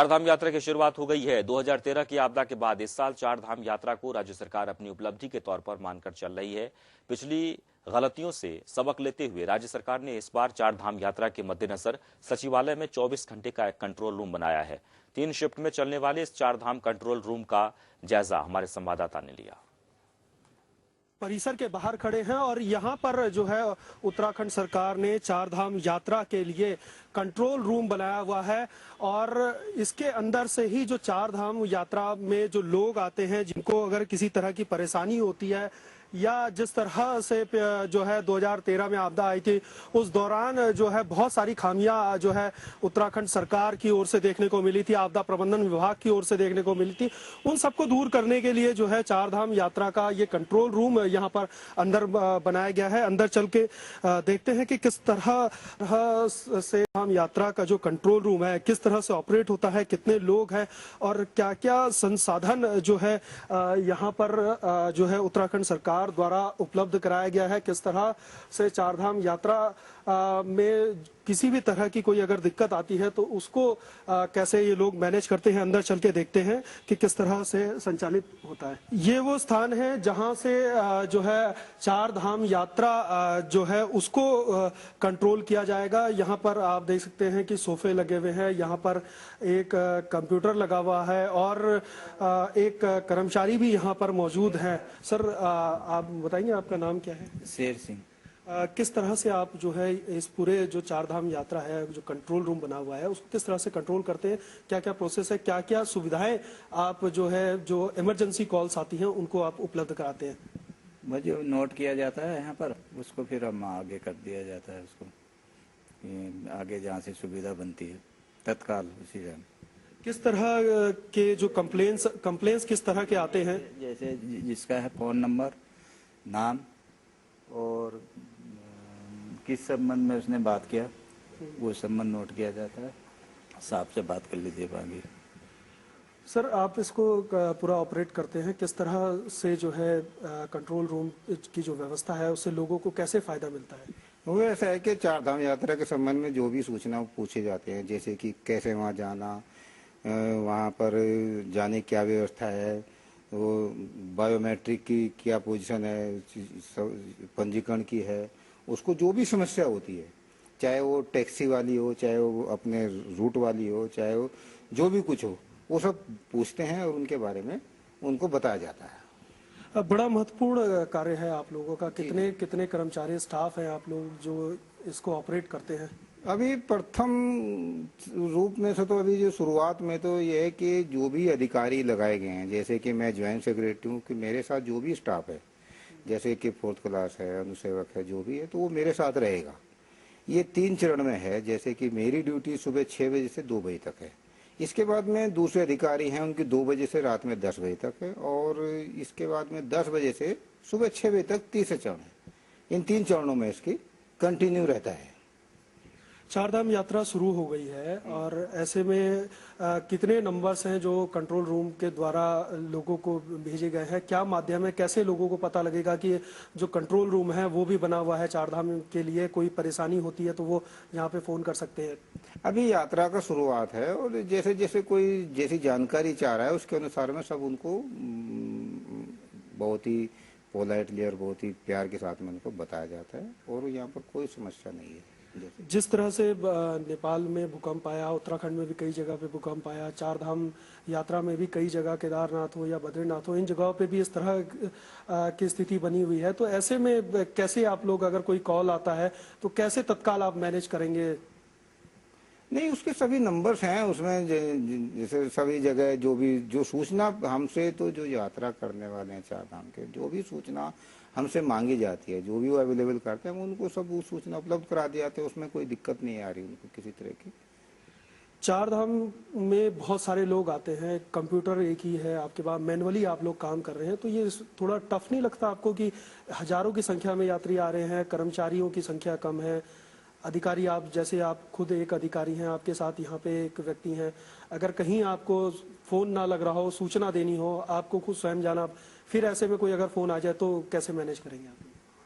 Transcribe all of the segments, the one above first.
चारधाम यात्रा की शुरुआत हो गई है। 2013 की आपदा के बाद इस साल चारधाम यात्रा को राज्य सरकार अपनी उपलब्धि के तौर पर मानकर चल रही है। पिछली गलतियों से सबक लेते हुए राज्य सरकार ने इस बार चारधाम यात्रा के मद्देनजर सचिवालय में 24 घंटे का एक कंट्रोल रूम बनाया है। 3 शिफ्ट में चलने वाले इस चारधाम कंट्रोल रूम का जायजा हमारे संवाददाता ने लिया। परिसर के बाहर खड़े हैं और यहाँ पर जो है उत्तराखंड सरकार ने चारधाम यात्रा के लिए कंट्रोल रूम बनाया हुआ है और इसके अंदर से ही जो चारधाम यात्रा में जो लोग आते हैं, जिनको अगर किसी तरह की परेशानी होती है या जिस तरह से जो है 2013 में आपदा आई थी, उस दौरान जो है बहुत सारी खामियां जो है उत्तराखंड सरकार की ओर से देखने को मिली थी, आपदा प्रबंधन विभाग की ओर से देखने को मिली थी। उन सबको दूर करने के लिए जो है चारधाम यात्रा का ये कंट्रोल रूम यहाँ पर अंदर बनाया गया है। अंदर चल के देखते हैं कि किस तरह से धाम यात्रा का जो कंट्रोल रूम है किस तरह से ऑपरेट होता है, कितने लोग हैं और क्या क्या संसाधन जो है यहाँ पर जो है उत्तराखंड सरकार द्वारा उपलब्ध कराया गया है। किस तरह से चारधाम यात्रा में किसी भी तरह की कोई अगर दिक्कत आती है तो उसको कैसे ये लोग मैनेज करते हैं। अंदर चल के देखते हैं कि किस तरह से संचालित होता है। ये वो स्थान है जहां से जो है चारधाम यात्रा जो है उसको कंट्रोल किया जाएगा। यहाँ पर आप देख सकते हैं कि सोफे लगे हुए हैं, यहाँ पर एक कंप्यूटर लगा हुआ है और एक कर्मचारी भी यहाँ पर मौजूद है। सर, आप बताएंगे आपका नाम क्या है? शेर सिंह। किस तरह से आप जो है इस पूरे जो चारधाम यात्रा है, जो कंट्रोल रूम बना हुआ है, उसको किस तरह से कंट्रोल करते हैं? क्या क्या प्रोसेस है, क्या क्या सुविधाएं आप जो है जो इमरजेंसी कॉल्स आती हैं उनको आप उपलब्ध कराते हैं? मुझे नोट किया जाता है यहाँ पर, उसको फिर हम आगे कर दिया जाता है उसको, आगे जहाँ से सुविधा बनती है तत्काल उसी टाइम। किस तरह के जो कंप्लेंट्स किस तरह के आते हैं? जैसे जिसका है फ़ोन नंबर, नाम और किस संबंध में उसने बात किया, वो संबंध नोट किया जाता है। साहब से बात कर लीजिए बाकी। सर, आप इसको पूरा ऑपरेट करते हैं, किस तरह से जो है कंट्रोल रूम की जो व्यवस्था है उससे लोगों को कैसे फायदा मिलता है? वो ऐसा है कि चारधाम यात्रा के संबंध में जो भी सूचना पूछे जाते हैं, जैसे कि कैसे वहाँ जाना, वहाँ पर जाने क्या व्यवस्था है, वो बायोमेट्रिक की क्या पोजीशन है, पंजीकरण की है, उसको जो भी समस्या होती है, चाहे वो टैक्सी वाली हो, चाहे वो अपने रूट वाली हो, चाहे वो जो भी कुछ हो, वो सब पूछते हैं और उनके बारे में उनको बताया जाता है। बड़ा महत्वपूर्ण कार्य है आप लोगों का। कितने कितने कर्मचारी, स्टाफ हैं आप लोग जो इसको ऑपरेट करते हैं? अभी प्रथम रूप में से तो अभी जो शुरुआत में तो ये है कि जो भी अधिकारी लगाए गए हैं, जैसे कि मैं ज्वाइंट सेक्रेटरी हूँ, कि मेरे साथ जो भी स्टाफ है, जैसे कि 4th क्लास है, अनुसेवक है, जो भी है, तो वो मेरे साथ रहेगा। ये 3 चरण में है। जैसे कि मेरी ड्यूटी सुबह 6 बजे से 2 बजे तक है। इसके बाद में दूसरे अधिकारी हैं, उनकी 2 बजे से रात में 10 बजे तक है और इसके बाद में 10 बजे से सुबह 6 बजे तक तीसरे चरण है। इन 3 चरणों में इसकी कंटिन्यू रहता है। चारधाम यात्रा शुरू हो गई है और ऐसे में कितने नंबर्स हैं जो कंट्रोल रूम के द्वारा लोगों को भेजे गए हैं? क्या माध्यम है, कैसे लोगों को पता लगेगा कि जो कंट्रोल रूम है वो भी बना हुआ है चारधाम के लिए? कोई परेशानी होती है तो वो यहाँ पे फ़ोन कर सकते हैं। अभी यात्रा का शुरुआत है और जैसे जैसे कोई जैसी जानकारी चाह रहा है उसके अनुसार में सब उनको बहुत ही पोलाइटली और बहुत ही प्यार के साथ में उनको बताया जाता है और यहाँ पर कोई समस्या नहीं है। जिस तरह से नेपाल में भूकंप आया, उत्तराखंड में भी कई जगह पे भूकंप आया, चारधाम यात्रा में भी कई जगह, केदारनाथ हो या बद्रीनाथ हो, इन जगहों पे भी इस तरह की स्थिति बनी हुई है। तो ऐसे में कैसे आप लोग, अगर कोई कॉल आता है तो कैसे तत्काल आप मैनेज करेंगे? नहीं, उसके सभी नंबर्स हैं उसमें, जैसे सभी जगह जो सूचना हमसे, तो जो यात्रा करने वाले हैं चारधाम के, जो भी सूचना हमसे मांगी जाती है, जो भी वो अवेलेबल करते हैं, हम उनको सब वो सूचना उपलब्ध करा दिए जाते हैं। उसमें कोई दिक्कत नहीं आ रही उनको किसी तरह की। चारधाम में बहुत सारे लोग आते हैं, कंप्यूटर एक ही है आपके पास, मैनुअली आप लोग काम कर रहे हैं, तो ये थोड़ा टफ नहीं लगता आपको कि हजारों की संख्या में यात्री आ रहे हैं, कर्मचारियों की संख्या कम है, अधिकारी, आप जैसे आप खुद एक अधिकारी हैं, आपके साथ यहाँ पे एक व्यक्ति हैं, अगर कहीं आपको फ़ोन ना लग रहा हो, सूचना देनी हो, आपको खुद स्वयं जाना, फिर ऐसे में कोई अगर फ़ोन आ जाए तो कैसे मैनेज करेंगे आप?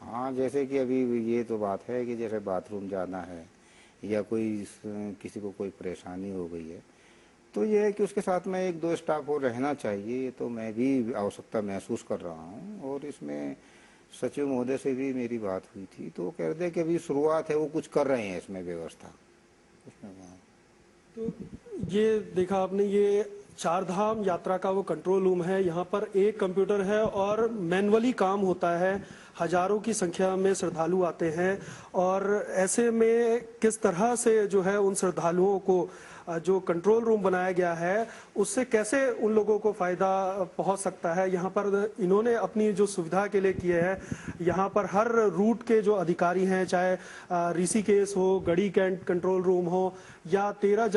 हाँ, जैसे कि अभी ये तो बात है कि जैसे बाथरूम जाना है या कोई किसी को कोई परेशानी हो गई है तो ये है कि उसके साथ में 1-2 स्टाफ और रहना चाहिए, ये तो मैं भी आवश्यकता महसूस कर रहा हूँ। और इसमें सचिव महोदय से भी मेरी बात हुई थी, तो वो कह रहे थे कि अभी शुरुआत है, वो कुछ कर रहे हैं इसमें व्यवस्था। तो ये देखा आपने, ये चार धाम यात्रा का वो कंट्रोल रूम है। यहाँ पर एक कंप्यूटर है और मैनुअली काम होता है। हजारों की संख्या में श्रद्धालु आते हैं और ऐसे में किस तरह से जो है उन श्रद्धालुओं को जो कंट्रोल रूम बनाया गया है उससे कैसे उन लोगों को फायदा पहुंच सकता है, यहाँ पर इन्होंने अपनी जो सुविधा के लिए किए हैं। यहाँ पर हर रूट के जो अधिकारी हैं, चाहे ऋषिकेश हो, गढ़ी कैंट कंट्रोल रूम हो या 13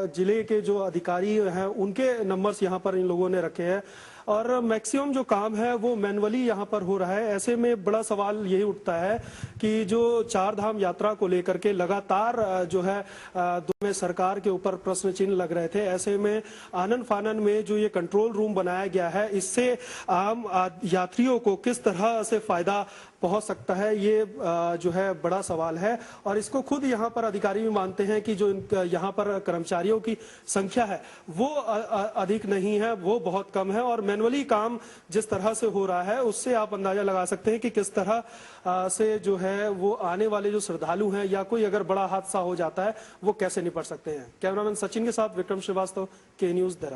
जिले के जो अधिकारी हैं उनके नंबर्स यहाँ पर इन लोगों ने रखे हैं और मैक्सिमम जो काम है वो मैनुअली यहाँ पर हो रहा है। ऐसे में बड़ा सवाल यही उठता है कि जो चार धाम यात्रा को लेकर के लगातार जो है में सरकार के ऊपर प्रश्न चिन्ह लग रहे थे। ऐसे में आनन फानन में जो ये कंट्रोल रूम बनाया गया है, इससे आम यात्रियों को किस तरह से फायदा पहुंच सकता है, ये जो है बड़ा सवाल है। और इसको खुद यहाँ पर अधिकारी भी मानते हैं कि जो यहाँ पर कर्मचारियों की संख्या है वो अधिक नहीं है, वो बहुत कम है और मैनुअली काम जिस तरह से हो रहा है उससे आप अंदाजा लगा सकते हैं कि किस तरह से जो है वो आने वाले जो श्रद्धालु हैं या कोई अगर बड़ा हादसा हो जाता है वो कैसे निपट सकते हैं। कैमरामैन सचिन के साथ विक्रम श्रीवास्तव, के न्यूज़।